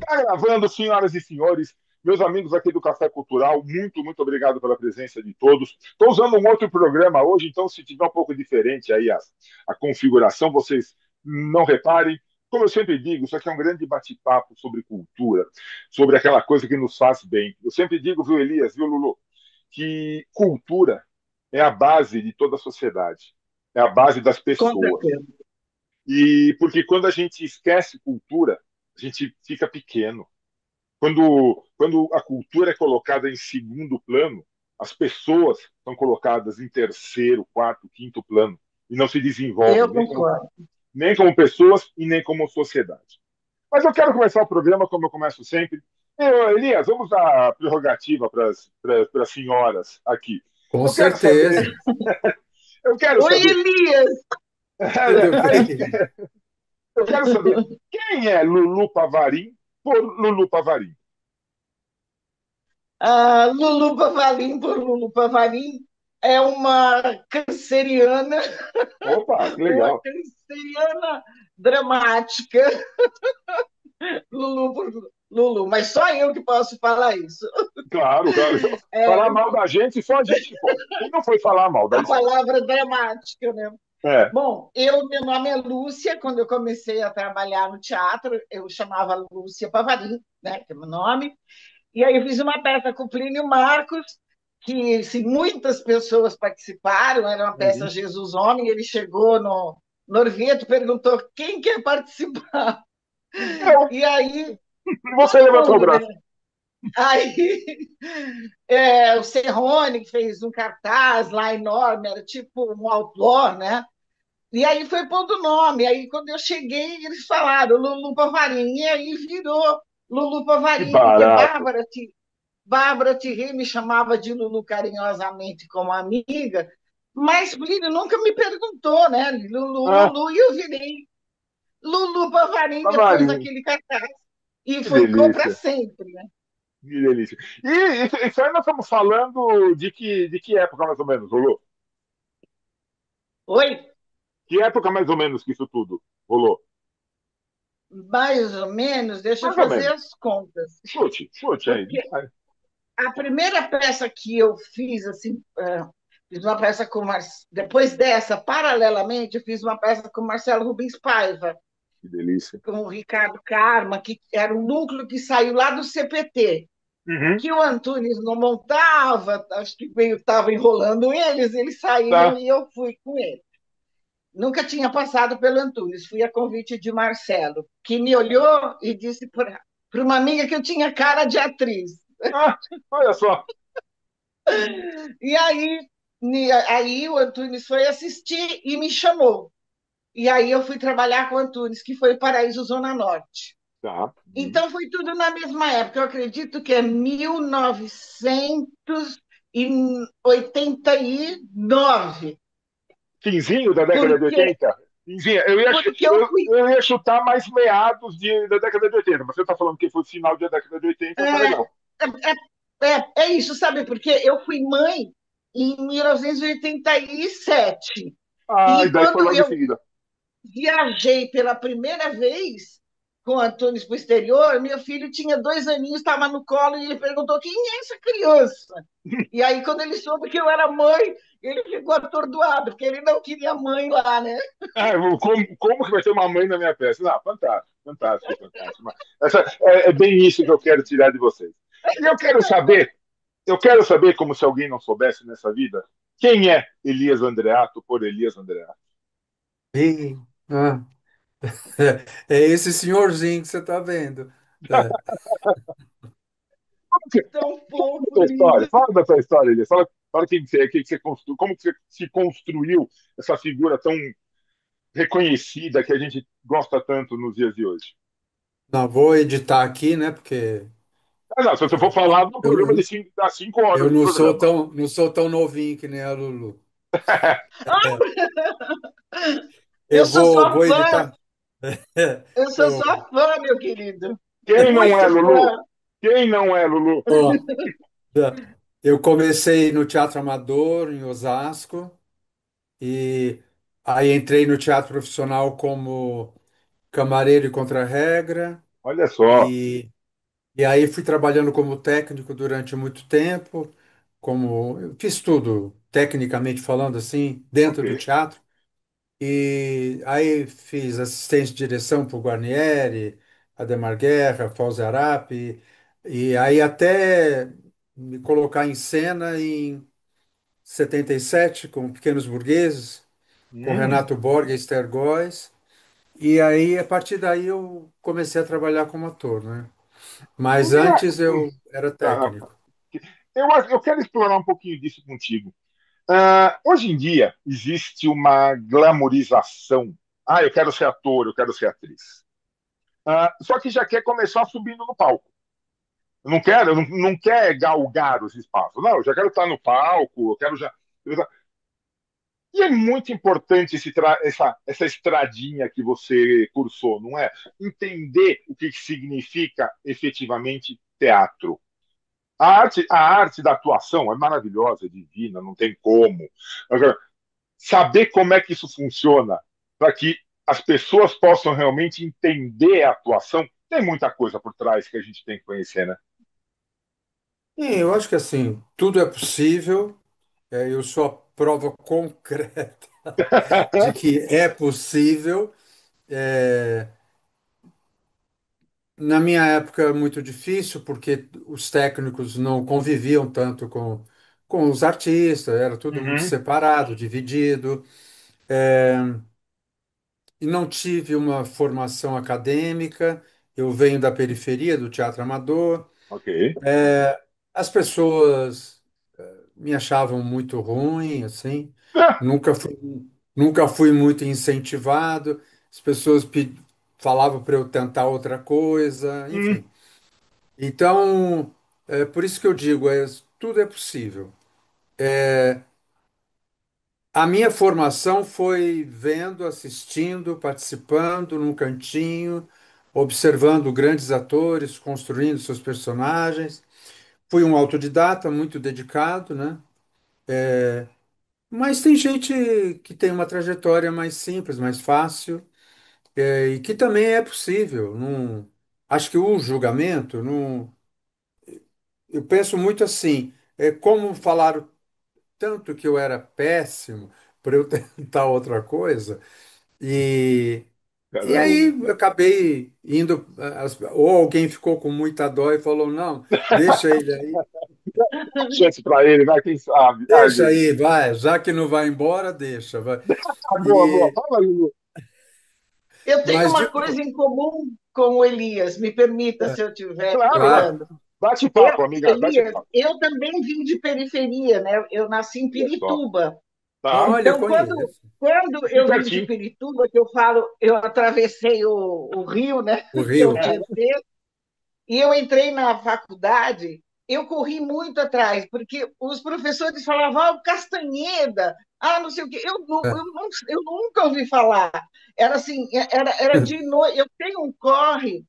Tá gravando, senhoras e senhores, meus amigos aqui do Café Cultural, muito obrigado pela presença de todos. Estou usando um outro programa hoje, então se tiver um pouco diferente aí a configuração, vocês não reparem. Como eu sempre digo, isso aqui é um grande bate-papo sobre cultura, sobre aquela coisa que nos faz bem. Eu sempre digo, viu, Elias, viu, Lulu, que cultura é a base de toda a sociedade, é a base das Com pessoas. certeza. E porque quando a gente esquece cultura, a gente fica pequeno. Quando a cultura é colocada em segundo plano, as pessoas são colocadas em terceiro, quarto, quinto plano e não se desenvolvem, Eu concordo. nem como pessoas e nem como sociedade. Mas eu quero começar o programa como eu começo sempre. Elias, vamos dar prerrogativa para as senhoras aqui. Com Eu quero saber, certeza. eu quero Oi, saber, Elias! Tudo bem? eu quero saber quem é Lulu Pavarim por Lulu Pavarim. Lulu Pavalim por Lulu Pavalim é uma canceriana, Opa, que uma legal. canceriana dramática. Lulu por Lulu, mas só eu que posso falar isso. Claro. Falar É mal da gente, só a gente pode. Quem não foi falar mal da a gente? palavra dramática, né? É, Bom, meu nome é Lúcia. Quando eu comecei a trabalhar no teatro, eu chamava Lúcia Pavalim, né, que é meu nome. E aí eu fiz uma peça com o Plínio Marcos, que assim, muitas pessoas participaram, era uma peça uhum. Jesus Homem, ele chegou no Norveto, perguntou quem quer participar. Eu, E aí, você todo levantou o mundo, né? braço. Aí o Serrone que fez um cartaz lá enorme, era tipo um outdoor, né? E aí foi pondo nome. Aí quando eu cheguei, eles falaram Lulu Pavarim, e aí virou Lulu Que Pavarim, porque barato. Bárbara Thierry me chamava de Lulu carinhosamente como amiga, mas Plínio nunca me perguntou, né? Ah, Lulu, e eu virei Lulu Pavarim depois Pavarim. daquele cartaz. E Que ficou para delícia. sempre, né? Que delícia. E isso aí nós estamos falando de que época, mais ou menos, rolou? Oi? Que época, mais ou menos, que isso tudo rolou? Mais ou menos, deixa eu Mais ou fazer menos. as contas. Chute aí. Porque a primeira peça que eu fiz, assim, fiz uma peça com depois dessa, paralelamente, eu fiz uma peça com Marcelo Rubens Paiva, Que delícia. com o Ricardo Karma, que era um núcleo que saiu lá do CPT, Uhum, que o Antunes não montava, acho que meio estava enrolando eles saíram tá. e eu fui com ele. Nunca tinha passado pelo Antunes, fui a convite de Marcelo, que me olhou e disse para uma amiga que eu tinha cara de atriz. Ah, olha só. E aí o Antunes foi assistir e me chamou. E aí eu fui trabalhar com o Antunes, que foi Paraíso Zona Norte. Tá. Uhum. Então foi tudo na mesma época, eu acredito que é 1989, Finzinho da década de porque, 80. Finzinho. Eu ia, porque eu eu, fui. eu ia chutar mais meados da década de 80. Mas você está falando que foi final da década de 80, tá É, legal. é isso, sabe? Porque eu fui mãe em 1987. Ah, e E daí foi quando logo em eu seguida. viajei pela primeira vez com o Antunes para o exterior, meu filho tinha 2 aninhos, estava no colo e ele perguntou quem é essa criança? E aí, quando ele soube que eu era mãe, ele ficou atordoado, porque ele não queria mãe lá, né? Ah, como que vai ter uma mãe na minha peça? Não, fantástico. Mas é bem isso que eu quero tirar de vocês. E eu quero saber, como se alguém não soubesse nessa vida, quem é Elias Andreato por Elias Andreato. Ih, ah, é esse senhorzinho que você está vendo. É. Tão fofo, História. lindo. Fala da tua história, Elias. Fala quem que você construiu, como que você se construiu essa figura tão reconhecida que a gente gosta tanto nos dias de hoje. Não, vou editar aqui, né? Porque Ah, não, se você for falar no programa eu, dá 5 horas eu de programa. não sou tão novinho que nem a Lulu. Ah, eu Eu sou vou, sua vou fã, editar. eu sou Eu, sua fã, meu querido. Quem não é, Muito Lulu? fã. Quem não é, Lulu? Ó, eu comecei no Teatro Amador, em Osasco, e aí entrei no teatro profissional como camareiro e contra-regra, Olha só. e, e aí fui trabalhando como técnico durante muito tempo, como eu fiz tudo, tecnicamente falando assim, Ok. dentro do teatro. E aí fiz assistência de direção para o Guarnieri, Ademar Guerra, Fauzi Arap, e aí até me colocar em cena em 77 com Pequenos Burgueses, com Hum. Renato Borges e Esther Góes. E aí, a partir daí, eu comecei a trabalhar como ator, né? Mas Me- antes eu era ah, técnico. eu quero explorar um pouquinho disso contigo. Hoje em dia, existe uma glamorização. Ah, eu quero ser ator, eu quero ser atriz. Só que já quer começar subindo no palco. Não quer, não quer galgar os espaços. Não, eu já quero estar no palco, eu quero já. E é muito importante essa estradinha que você cursou, não é? Entender o que significa efetivamente teatro. A arte da atuação é maravilhosa, é divina, não tem como. Agora, saber como é que isso funciona para que as pessoas possam realmente entender a atuação, tem muita coisa por trás que a gente tem que conhecer, né? E eu acho que assim, tudo é possível. Eu sou a prova concreta de que é possível. É, Na minha época, é muito difícil, porque os técnicos não conviviam tanto com os artistas, era tudo muito Uhum, separado, dividido. E não tive uma formação acadêmica, eu venho da periferia, do teatro amador. ok. As pessoas me achavam muito ruim, assim, Ah, nunca fui, nunca fui muito incentivado, as pessoas falavam para eu tentar outra coisa, hum, enfim. Então, é por isso que eu digo, tudo é possível. A minha formação foi vendo, assistindo, participando num cantinho, observando grandes atores, construindo seus personagens. Fui um autodidata muito dedicado, né? Mas tem gente que tem uma trajetória mais simples, mais fácil, e que também é possível. Não, acho que o julgamento, não, eu penso muito assim, como falaram tanto que eu era péssimo para eu tentar outra coisa. E aí caramba. eu acabei indo, ou alguém ficou com muita dó e falou, não, Chance para ele, vai, quem sabe. Ai, deixa Jesus. aí, vai, já que não vai embora, deixa, vai. Boa, boa. E, Fala, Lulu. Eu tenho mas de uma coisa em comum com o Elias, me permita se eu estiver Claro, claro, falando. bate Eu, papo, amiga, bate Elias, papo. eu também vim de periferia, né? Eu nasci em Olha só. Pirituba. Tá? olha, Então, conheço quando Aqui eu vim de pertinho. Pirituba, que eu falo, eu atravessei o rio, né? o Que é o Rio. Tietê, e eu entrei na faculdade, eu corri muito atrás, porque os professores falavam, ah, o Castanheda, ah, não sei o quê. Eu nunca ouvi falar. Era assim, era de noite. Eu tenho um corre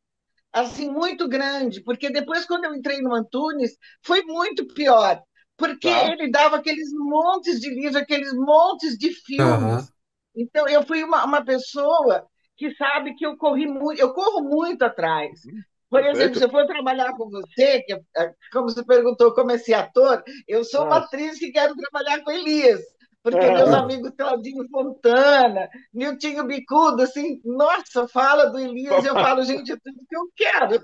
assim muito grande, porque depois, quando eu entrei no Antunes, foi muito pior, porque Tá? ele dava aqueles montes de livros, aqueles montes de Aham. filmes. Então, eu fui uma pessoa que sabe que eu corri muito, eu corro muito atrás. Por exemplo, se Perfeito. eu for trabalhar com você, como você perguntou como é ser ator, eu sou uma Ah, atriz que quero trabalhar com Elias, porque meus ah, Ah, amigos Claudinho Fontana, Niltinho Bicudo, assim, nossa, fala do Elias, eu falo, gente, é tudo que eu quero.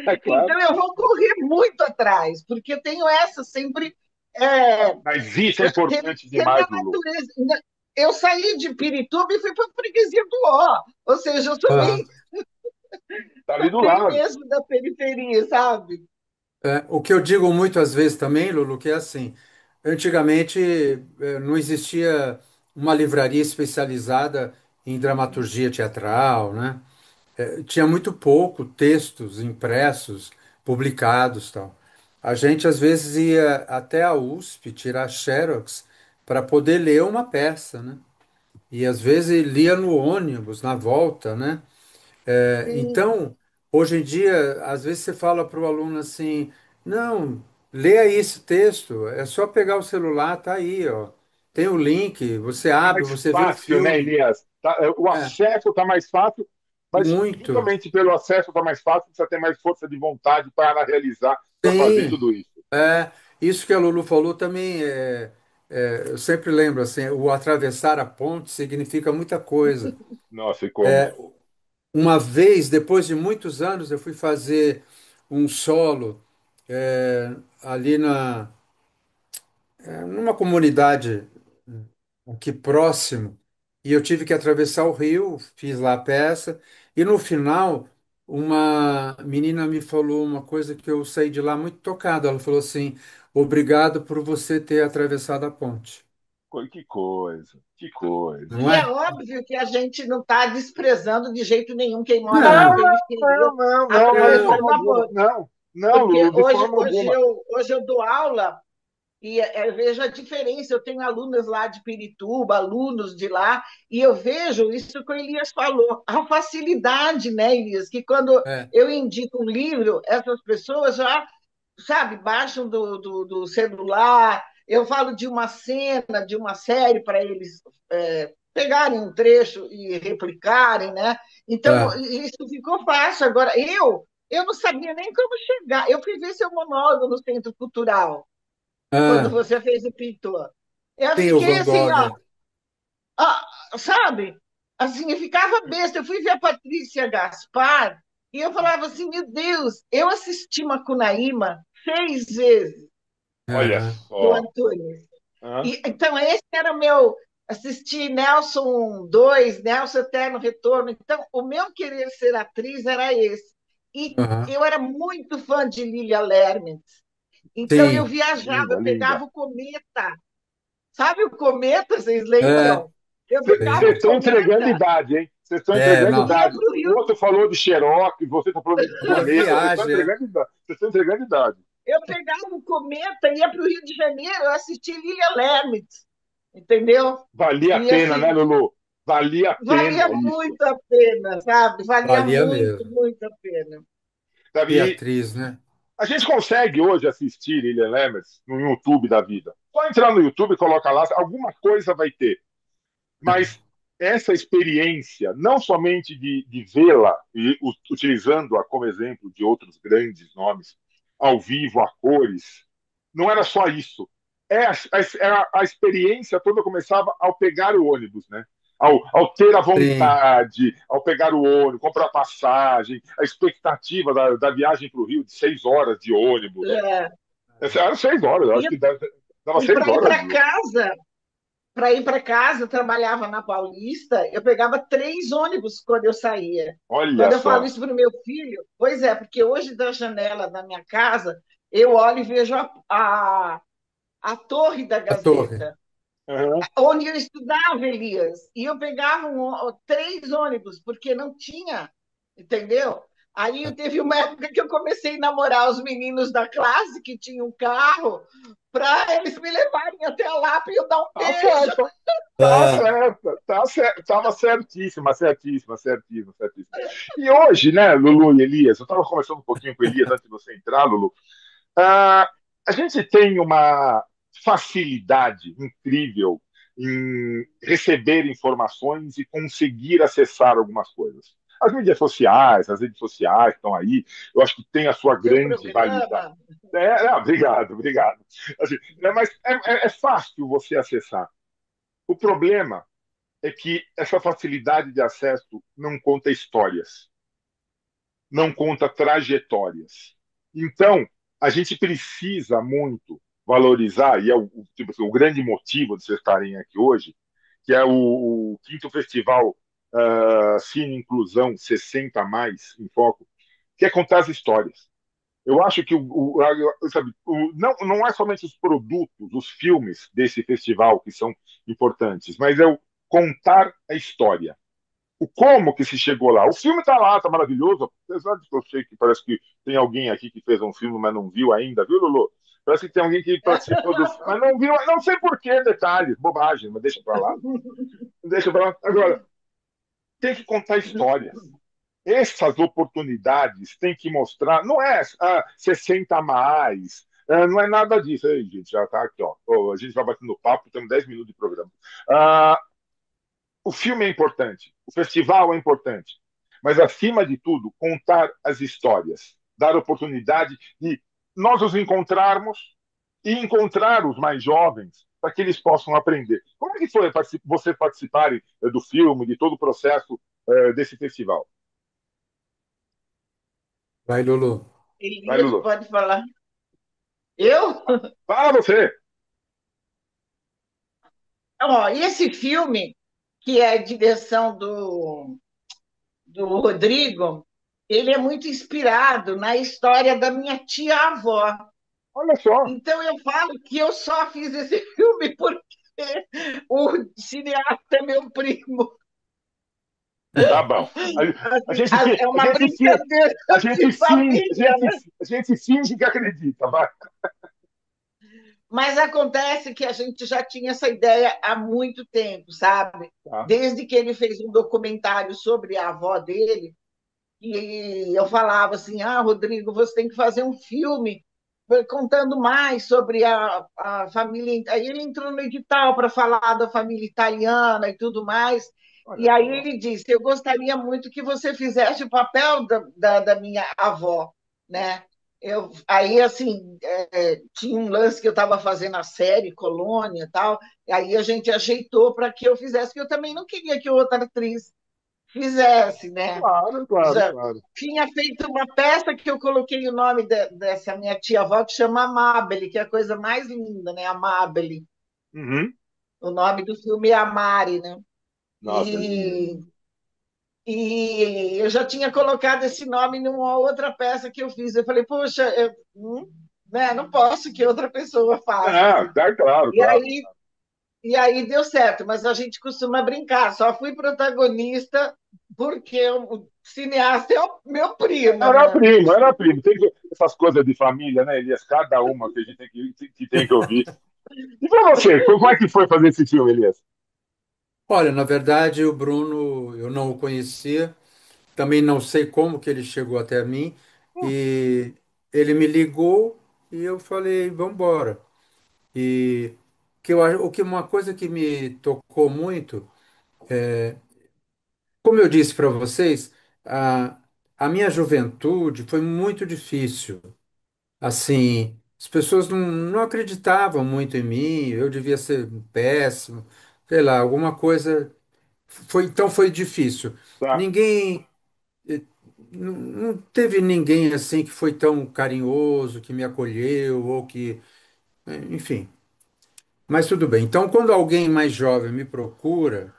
é claro. Então, eu vou correr muito atrás, porque eu tenho essa sempre. É, Mas isso é importante que é da demais, Lulu. natureza. Eu saí de Pirituba e fui para a freguesia do Ó, ou seja, eu aham. Tá ali sou do bem lado. mesmo da periferia, sabe? O que eu digo muitas vezes também, Lulu, que é assim, antigamente não existia uma livraria especializada em dramaturgia teatral, né? Tinha muito pouco textos impressos, publicados, tal. A gente às vezes ia até a USP tirar xerox para poder ler uma peça, né? E às vezes lia no ônibus, na volta, né? Sim. Então, Hoje em dia, às vezes você fala para o aluno assim, não, lê aí esse texto, é só pegar o celular, tá aí, ó. Tem o link, você Tá abre, mais você vê o fácil, né, filme. Elias? O É, acesso está mais fácil, mas muito. justamente pelo acesso está mais fácil, precisa ter mais força de vontade para realizar, para fazer Tem. tudo isso. É, isso que a Lulu falou também eu sempre lembro assim, o atravessar a ponte significa muita coisa. Nossa, e como? Uma vez, depois de muitos anos, eu fui fazer um solo ali numa comunidade aqui próximo, e eu tive que atravessar o rio, fiz lá a peça, e no final uma menina me falou uma coisa que eu saí de lá muito tocado. Ela falou assim: obrigado por você ter atravessado a ponte. Que coisa, que coisa. Não E é é? óbvio que a gente não está desprezando de jeito nenhum quem mora na Não, periferia Não, de não. atravessando forma a alguma. ponte. Não, não, Porque Lulu, de forma alguma. hoje eu dou aula e eu vejo a diferença. Eu tenho alunos lá de Pirituba, alunos de lá, e eu vejo isso que o Elias falou, a facilidade, né, Elias? Que quando É, eu indico um livro, essas pessoas já, sabe, baixam do celular. Eu falo de uma cena, de uma série, para eles pegarem um trecho e replicarem, né? Então, é, isso ficou fácil. Agora, eu não sabia nem como chegar. Eu fui ver seu monólogo no Centro Cultural quando é. você fez o pintor. Eu Tem o fiquei Van assim, Gogh. sabe? Assim, eu ficava besta. Eu fui ver a Patrícia Gaspar e eu falava assim, meu Deus, eu assisti Macunaíma 6 vezes Olha Aham, do só. Antunes. Hã? Então, esse era o meu. Assisti Nelson 2, Nelson Eterno Retorno. Então, o meu querer ser atriz era esse. E aham. eu era muito fã de Lilia Lerment. Então, eu Sim. viajava, Linda, eu linda. pegava o cometa. Sabe o cometa, vocês É, lembram? Eu pegava Vocês o estão entregando cometa idade, hein? Vocês estão é, entregando e não. ia idade. para o O Rio. outro falou de Xerox, você está falando de Uma cometa. Vocês estão viagem, é. entregando idade. Vocês estão entregando idade. Eu pegava o cometa e ia para o Rio de Janeiro, eu assisti Lilia Lerment, entendeu? Valia a E pena, né, assim, Lulu? Valia a valia pena isso. muito a pena, sabe? Valia Valia muito, mesmo. muito a pena. Sabe? E Beatriz, né? a gente consegue hoje assistir Lilian Lemmers no YouTube da vida. Só entrar no YouTube e colocar lá, alguma coisa vai ter. Mas essa experiência, não somente de vê-la, e utilizando-a como exemplo de outros grandes nomes, ao vivo, a cores, não era só isso. A experiência toda começava ao pegar o ônibus, né? Ao ter a Sim. vontade, ao pegar o ônibus, comprar passagem, a expectativa da viagem para o Rio de 6 horas de ônibus. É. Era 6 horas, eu E, acho que dava e seis para ir horas para de. casa, para ir para casa, eu trabalhava na Paulista, eu pegava 3 ônibus quando eu saía. Olha Quando eu falo só. isso para o meu filho, pois é, porque hoje da janela da minha casa, eu olho e vejo a Torre da A torre. Gazeta, Uhum. onde eu estudava, Elias, e eu pegava 3 ônibus, porque não tinha, entendeu? Aí teve uma época que eu comecei a namorar os meninos da classe que tinham um carro, para eles me levarem até lá para eu dar um Tá beijo. certo. Tá Ah, certa, tá certo, tava certíssima, certíssima, certíssima, certíssima. E hoje, né, Lulu e Elias, eu estava conversando um pouquinho com o Elias antes de você entrar, Lulu. Ah, a gente tem uma facilidade incrível em receber informações e conseguir acessar algumas coisas. As redes sociais estão aí, eu acho que tem a sua Seu grande validade. programa. Obrigado, obrigado. Assim, mas é fácil você acessar. O problema é que essa facilidade de acesso não conta histórias, não conta trajetórias. Então, a gente precisa muito valorizar, e é tipo assim, o grande motivo de vocês estarem aqui hoje, que é o quinto festival Cine Inclusão 60 mais em foco, que é contar as histórias. Eu acho que sabe, não é somente os produtos, os filmes desse festival que são importantes, mas é o contar a história. O como que se chegou lá. O filme está lá, está maravilhoso, apesar de que eu sei que parece que tem alguém aqui que fez um filme, mas não viu ainda, viu, Lulu? Parece que tem alguém que participou do filme, mas não viu, não sei por que, detalhes, bobagem, mas deixa para lá. Deixa para lá. Agora, tem que contar histórias. essas oportunidades têm que mostrar, não é 60 a mais, não é nada disso. Aí, gente, já está aqui, ó. A gente vai batendo papo, temos 10 minutos de programa. Ah, o filme é importante, o festival é importante, mas acima de tudo, contar as histórias, dar oportunidade de nós os encontrarmos e encontrar os mais jovens para que eles possam aprender. Como é que foi você participar do filme, de todo o processo desse festival? Vai, Lulu. Vai, Elias, Lulu. pode falar. Eu? Fala você! Ó, esse filme, que é a direção do Rodrigo, ele é muito inspirado na história da minha tia-avó. Olha só. Então, eu falo que eu só fiz esse filme porque o cineasta é meu primo. Tá bom. A Assim, gente, é a uma gente, fi- brincadeira a gente de finge, família, né? a gente finge que acredita, vai. Mas acontece que a gente já tinha essa ideia há muito tempo, sabe? Tá. Desde que ele fez um documentário sobre a avó dele, e eu falava assim: ah, Rodrigo, você tem que fazer um filme contando mais sobre a família. Aí ele entrou no edital para falar da família italiana e tudo mais. E Olha aí só. ele disse: eu gostaria muito que você fizesse o papel da minha avó, né? Aí, assim, tinha um lance que eu estava fazendo a série Colônia e tal, e aí a gente ajeitou para que eu fizesse, porque eu também não queria que outra atriz fizesse, né? Claro, claro, Já claro. tinha feito uma peça que eu coloquei o nome dessa minha tia-avó, que chama Amabile, que é a coisa mais linda, né? Amabile. Uhum. O nome do filme é Amari, né? Nossa, linda, E, linda. e eu já tinha colocado esse nome numa outra peça que eu fiz. Eu falei, poxa, né, não posso que outra pessoa faça, Ah, assim. tá claro, E claro. aí, e aí deu certo, mas a gente costuma brincar. Só fui protagonista porque o cineasta é o meu primo, Era né? primo, era primo. Essas coisas de família, né, Elias? Cada uma que a gente tem que ouvir. E pra você, como é que foi fazer esse filme, Elias? Olha, na verdade, o Bruno eu não o conhecia, também não sei como que ele chegou até mim, e ele me ligou e eu falei, vamos embora. E o que uma coisa que me tocou muito, como eu disse para vocês, a minha juventude foi muito difícil. Assim, as pessoas não acreditavam muito em mim, eu devia ser péssimo, sei lá, alguma coisa. Então foi difícil. Tá. Ninguém, eh, não teve ninguém assim que foi tão carinhoso, que me acolheu, ou que, enfim. Mas tudo bem. Então, quando alguém mais jovem me procura,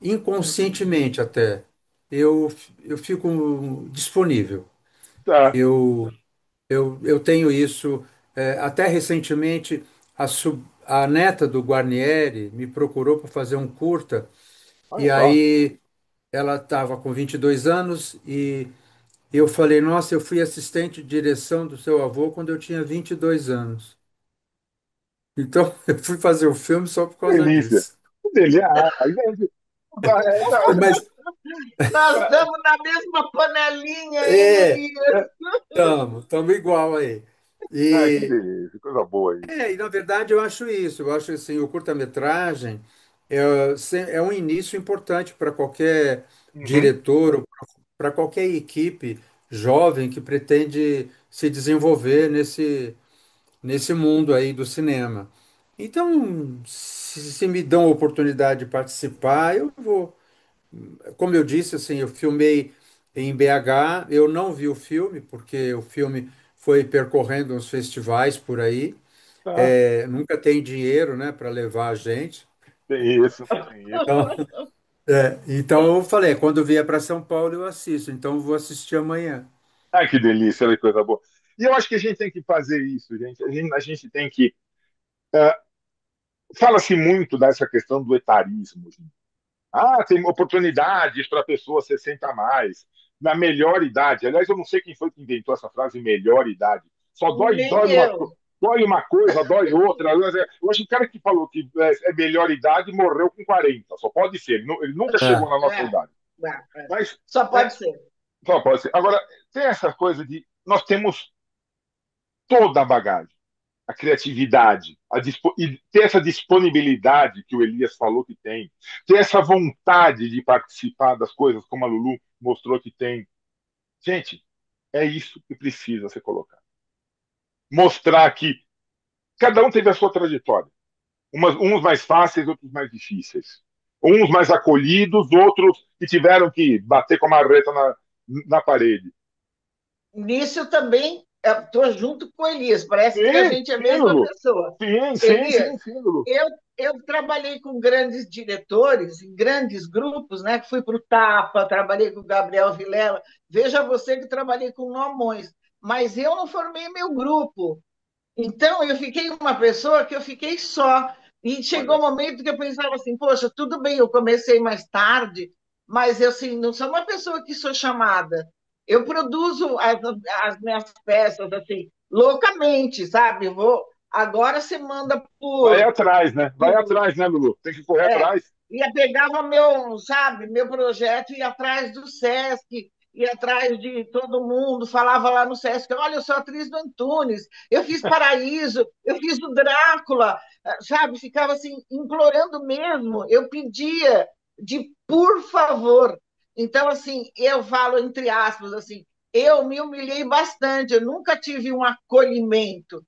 inconscientemente até, eu, eu fico disponível. Tá. Eu tenho isso. Até recentemente, a neta do Guarnieri me procurou para fazer um curta, Olha e só. aí ela estava com 22 anos, e eu falei: Nossa, eu fui assistente de direção do seu avô quando eu tinha 22 anos. Então, eu fui fazer o filme só por Que causa delícia. disso. Que delícia. Gente, Mas, Nós estamos na mesma panelinha, hein, é, Elias? estamos igual aí. que E delícia. Coisa boa isso. E na verdade eu acho isso. Eu acho assim, o curta-metragem é um início importante para qualquer Uhum. diretor ou para qualquer equipe jovem que pretende se desenvolver nesse mundo aí do cinema. Então, se me dão a oportunidade de participar, eu vou. Como eu disse, assim, eu filmei em BH, eu não vi o filme, porque o filme foi percorrendo uns festivais por aí. Tá. Nunca tem dinheiro, né, para levar a gente. Tem isso, tem isso. Então, então eu falei, quando vier para São Paulo eu assisto, então eu vou assistir amanhã. Que delícia, olha que coisa boa. E eu acho que a gente tem que fazer isso, gente. A gente tem que. eh, Fala-se muito dessa questão do etarismo, gente. Tem oportunidades para pessoas 60 a mais, na melhor idade. Aliás, eu não sei quem foi que inventou essa frase melhor idade. Só Nem eu. dói uma coisa, dói outra. Eu acho que o cara que falou que é melhor idade morreu com 40. Só pode ser. Ele nunca chegou É, na nossa é. idade. Ah, é. Mas Só é, pode ser. só pode ser. Agora, tem essa coisa de nós temos toda a bagagem, a criatividade, e ter essa disponibilidade que o Elias falou que tem, ter essa vontade de participar das coisas, como a Lulu mostrou que tem. Gente, é isso que precisa ser colocado. Mostrar que cada um teve a sua trajetória. Uns mais fáceis, outros mais difíceis. Uns mais acolhidos, outros que tiveram que bater com a marreta na parede. Nisso eu também estou junto com o Elias, parece que a Sim, gente é a sim, mesma Lulu. pessoa. Sim, sim, Elias, sim, sim, Lulu. eu, eu trabalhei com grandes diretores, em grandes grupos, né? Fui para o Tapa, trabalhei com o Gabriel Vilela. Veja você que trabalhei com Nomões, mas eu não formei meu grupo. Então, eu fiquei uma pessoa que eu fiquei só. E chegou Olha, um momento que eu pensava assim, poxa, tudo bem, eu comecei mais tarde, mas eu assim, não sou uma pessoa que sou chamada. Eu produzo as minhas peças assim, loucamente, sabe? Agora você manda vai atrás, né? Vai por atrás, né, Lulu? Tem que correr é, atrás. ia pegava meu, sabe, meu projeto, ia atrás do Sesc, ia atrás de todo mundo, falava lá no Sesc, olha, eu sou atriz do Antunes, eu fiz Paraíso, eu fiz o Drácula, sabe, ficava assim, implorando mesmo, eu pedia de por favor. Então, assim, eu falo entre aspas, assim, eu me humilhei bastante, eu nunca tive um acolhimento,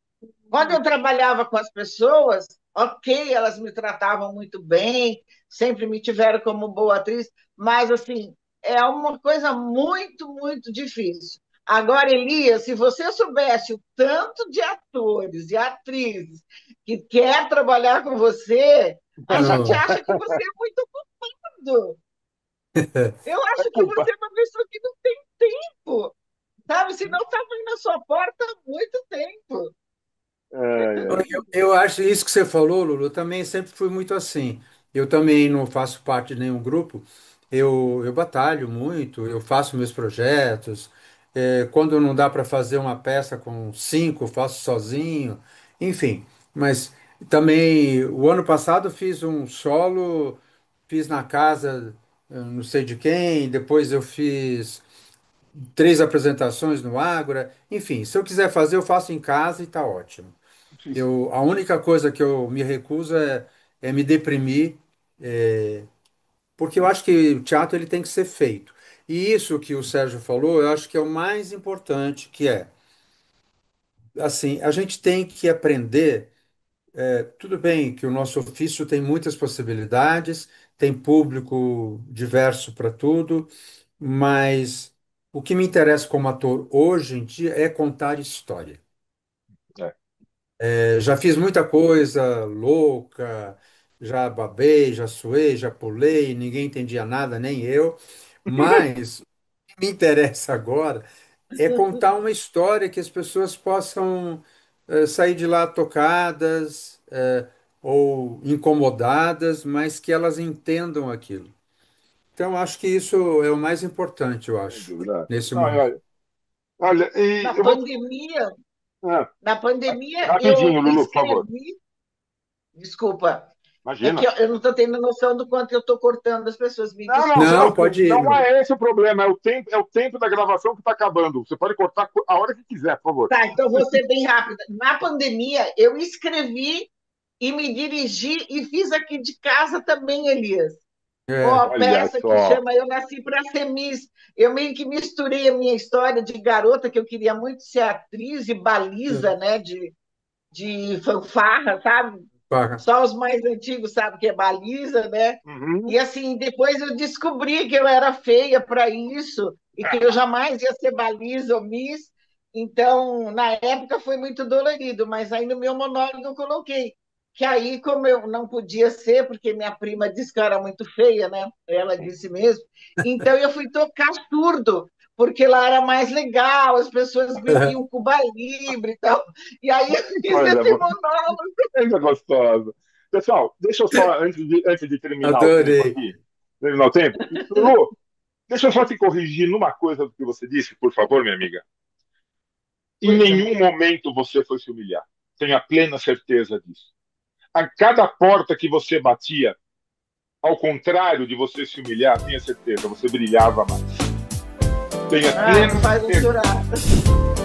quando eu trabalhava com as pessoas, ok, elas me tratavam muito bem, sempre me tiveram como boa atriz, mas assim, é uma coisa muito, muito difícil. Agora, Elias, se você soubesse o tanto de atores e atrizes que quer trabalhar com você, a gente Não. acha que você é muito ocupado. Eu É acho que culpa. você é uma pessoa que não tem tempo, sabe? Se não estava aí na sua porta há muito tempo. É, é. Eu acho isso que você falou, Lulu, eu também sempre fui muito assim. Eu também não faço parte de nenhum grupo. Eu batalho muito, eu faço meus projetos. Quando não dá para fazer uma peça com cinco, eu faço sozinho. Enfim, mas também o ano passado eu fiz um solo, fiz na casa, não sei de quem, depois eu fiz três apresentações no Ágora. Enfim, se eu quiser fazer, eu faço em casa e tá ótimo. A única coisa que eu me recuso é me deprimir, porque eu acho que o teatro ele tem que ser feito. E isso que o Sérgio falou, eu acho que é o mais importante, que é, assim, a gente tem que aprender, tudo bem que o nosso ofício tem muitas possibilidades, tem público diverso para tudo, mas o que me interessa como ator hoje em dia é contar história. É. Já fiz muita coisa louca, já babei, já suei, já pulei, ninguém entendia nada, nem eu. Mas o que me interessa agora é contar uma história que as pessoas possam sair de lá tocadas, ou incomodadas, mas que elas entendam aquilo. Então, acho que isso é o mais importante, eu Sem acho, dúvida. nesse Não, momento. olha, Na e eu vou. pandemia, Ah, Na pandemia, eu rapidinho, Lulu, por favor. escrevi, desculpa, é que Imagina. eu não estou tendo noção do quanto eu estou cortando as pessoas, me Não, não, Não, desculpa. pode ir, não Lu. é esse o problema, é o tempo da gravação que está acabando. Você pode cortar a hora que quiser, por favor. Tá, então vou ser bem rápida. Na pandemia, eu escrevi e me dirigi e fiz aqui de casa também, Elias. É, Uma Olha peça que só. chama Eu Nasci para Ser Miss. Eu meio que misturei a minha história de garota, que eu queria muito ser atriz e baliza, né, de fanfarra, sabe? para. Só os mais antigos sabem que é baliza, né? Uhum. E assim, depois eu descobri que eu era feia para isso e que eu jamais ia ser baliza ou miss. Então, na época foi muito dolorido, mas aí no meu monólogo eu coloquei que aí, como eu não podia ser, porque minha prima disse que eu era muito feia, né? Ela disse mesmo. Então eu fui tocar surdo, porque lá era mais legal, as pessoas bebiam Cuba Libre e tal. E aí eu Que fiz coisa, esse monólogo. coisa gostosa. Pessoal, deixa eu só, antes de terminar o tempo Adorei. aqui, terminar o tempo, Lulu, deixa eu só te corrigir numa coisa do que você disse, por favor, minha amiga. Em Pois é. nenhum momento você foi se humilhar. Tenha plena certeza disso. A cada porta que você batia, ao contrário de você se humilhar, tenha certeza, você brilhava mais. Tenha Ai, não plena faz eu certeza. chorar.